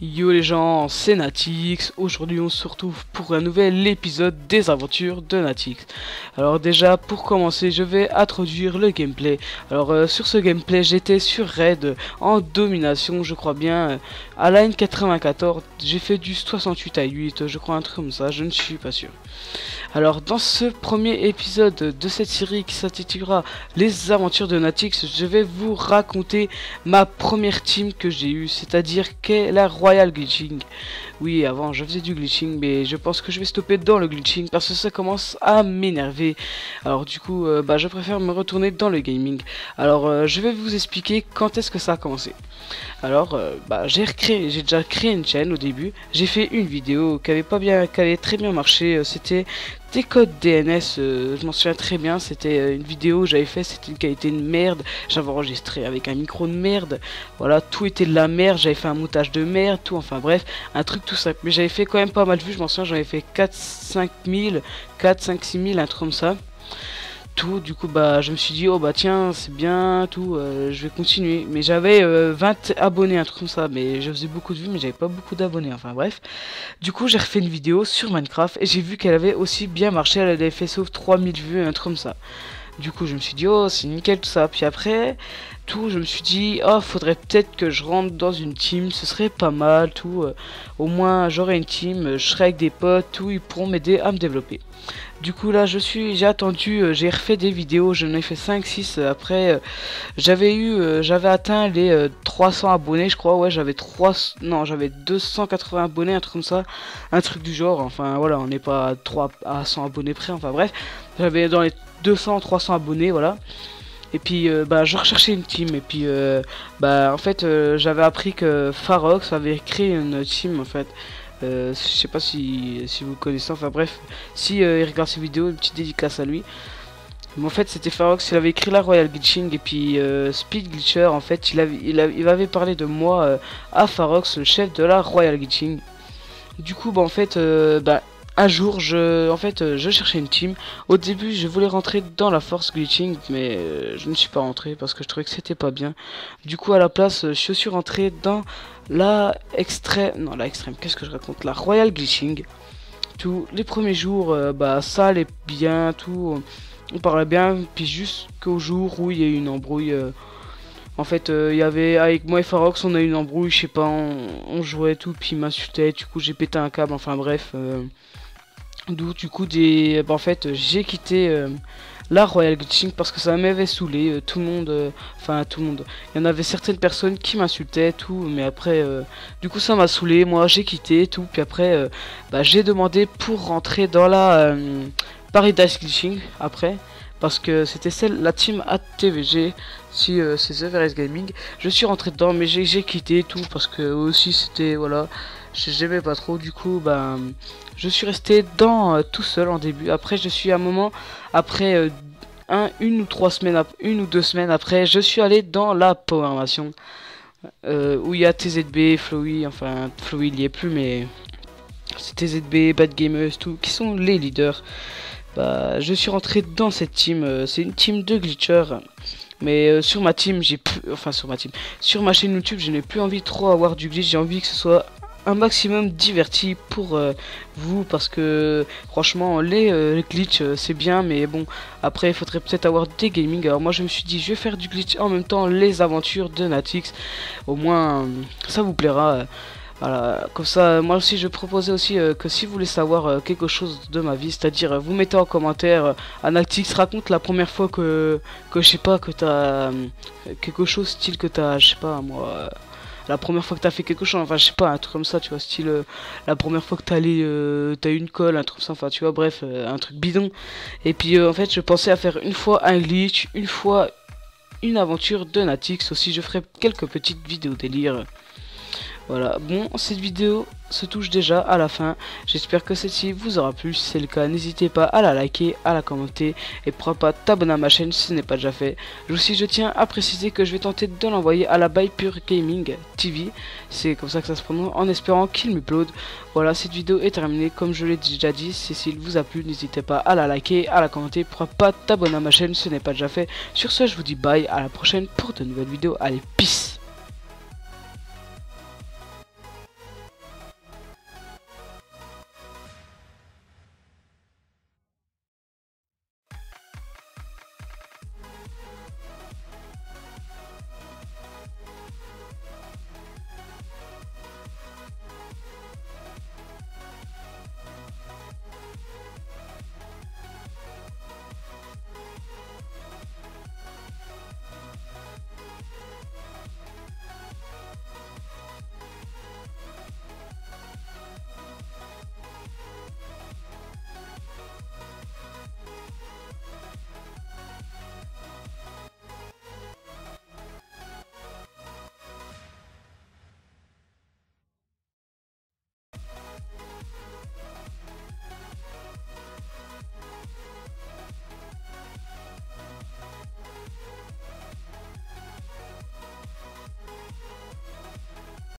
Yo les gens, c'est Natix. Aujourd'hui on se retrouve pour un nouvel épisode des aventures de Natix. Alors déjà pour commencer je vais introduire le gameplay. Alors sur ce gameplay j'étais sur raid en domination je crois bien à la N94. J'ai fait du 68 à 8 je crois, un truc comme ça, je ne suis pas sûr. Alors dans ce premier épisode de cette série qui s'intitulera Les aventures de Natix, je vais vous raconter ma première team que j'ai eue, c'est-à-dire qu'est la Royal Glitching. Oui, avant je faisais du glitching, mais je pense que je vais stopper dans le glitching parce que ça commence à m'énerver. Alors du coup, je préfère me retourner dans le gaming. Alors je vais vous expliquer quand est-ce que ça a commencé. Alors j'ai déjà créé une chaîne au début. J'ai fait une vidéo qui avait très bien marché. C'était des codes DNS, je m'en souviens très bien. C'était une vidéo que j'avais fait, c'était une qualité de merde. J'avais enregistré avec un micro de merde. Voilà, tout était de la merde. J'avais fait un montage de merde, tout. Enfin bref, un truc tout simple. Mais j'avais fait quand même pas mal de vues. Je m'en souviens, j'avais fait 4-5 000, un truc comme ça. Tout, du coup je me suis dit oh tiens c'est bien tout, je vais continuer. Mais j'avais 20 abonnés, un truc comme ça, mais je faisais beaucoup de vues mais j'avais pas beaucoup d'abonnés, enfin bref. Du coup j'ai refait une vidéo sur Minecraft et j'ai vu qu'elle avait aussi bien marché, elle avait fait sauf 3000 vues, un truc comme ça. Du coup je me suis dit oh c'est nickel tout ça. Puis après tout je me suis dit oh faudrait peut-être que je rentre dans une team, ce serait pas mal tout, au moins j'aurai une team, je serai avec des potes, tout, ils pourront m'aider à me développer. Du coup là j'ai attendu, j'ai refait des vidéos, j'en ai fait 5-6 après. J'avais atteint les 300 abonnés je crois. Ouais, j'avais 280 abonnés, un truc comme ça, un truc du genre. Enfin voilà, on n'est pas à 100 abonnés près, enfin bref. J'avais dans les 200-300 abonnés, voilà. Et puis je recherchais une team. Et puis en fait j'avais appris que Pharox avait créé une team en fait. Je sais pas si vous connaissez, enfin bref, si il regarde ces vidéos, une petite dédicace à lui. Mais en fait c'était Pharox, il avait écrit la Royal Glitching. Et puis Speed Glitcher en fait il avait parlé de moi à Pharox, le chef de la Royal Glitching. Du coup en fait un jour je cherchais une team. Au début je voulais rentrer dans la Force Glitching, mais je ne suis pas rentré parce que je trouvais que c'était pas bien. Du coup à la place je suis rentré dans la extrême, qu'est-ce que je raconte, la Royal Glitching. Tous les premiers jours ça allait bien, tout, on parlait bien, puis jusqu'au jour où il y a eu une embrouille. En fait il y avait, avec moi et Pharox on a eu une embrouille, je sais pas, on jouait tout, puis il m'insultait, du coup j'ai pété un câble, enfin bref. D'où du coup en fait j'ai quitté la Royal Glitching parce que ça m'avait saoulé. Tout le monde, tout le monde, il y en avait certaines personnes qui m'insultaient tout, mais après du coup ça m'a saoulé, moi j'ai quitté tout. Puis après j'ai demandé pour rentrer dans la Paradise Glitching après, parce que c'était la team ATVG, si c'est The Everest Gaming. Je suis rentré dedans mais j'ai quitté tout parce que aussi c'était, voilà, j'aimais pas trop. Du coup je suis resté dans tout seul en début. Après je suis à un moment, après une ou deux semaines après, je suis allé dans la programmation où il y a TZB, Flowey, enfin Flowey il y est plus, mais c'est TZB, Bad Gamers, tout, qui sont les leaders. Je suis rentré dans cette team, c'est une team de glitchers. Mais sur ma team, sur ma chaîne YouTube, je n'ai plus envie trop avoir du glitch. J'ai envie que ce soit un maximum diverti pour vous, parce que franchement les glitch c'est bien, mais bon après il faudrait peut-être avoir des gaming. Alors moi je me suis dit je vais faire du glitch en même temps les aventures de Natix, au moins ça vous plaira. Voilà, comme ça, moi aussi je proposais aussi que si vous voulez savoir quelque chose de ma vie, c'est-à-dire vous mettez en commentaire Natix raconte la première fois que je sais pas, que t'as quelque chose, style que t'as, je sais pas moi, la première fois que t'as fait quelque chose, enfin je sais pas, un truc comme ça, tu vois, style la première fois que t'as eu une colle, un truc comme ça, enfin tu vois, bref, un truc bidon. Et puis en fait je pensais à faire une fois un glitch, une fois une aventure de Natix. Aussi je ferai quelques petites vidéos délire. Voilà, bon, cette vidéo se touche déjà à la fin. J'espère que celle-ci vous aura plu. Si c'est le cas, n'hésitez pas à la liker, à la commenter et pourquoi pas t'abonner à ma chaîne si ce n'est pas déjà fait. Aussi, je tiens à préciser que je vais tenter de l'envoyer à la By Pure Gaming TV. C'est comme ça que ça se prononce, en espérant qu'il m'upload. Voilà, cette vidéo est terminée. Comme je l'ai déjà dit, s'il vous a plu, n'hésitez pas à la liker, à la commenter, pourquoi pas t'abonner à ma chaîne si ce n'est pas déjà fait. Sur ce, je vous dis bye, à la prochaine pour de nouvelles vidéos. Allez, peace!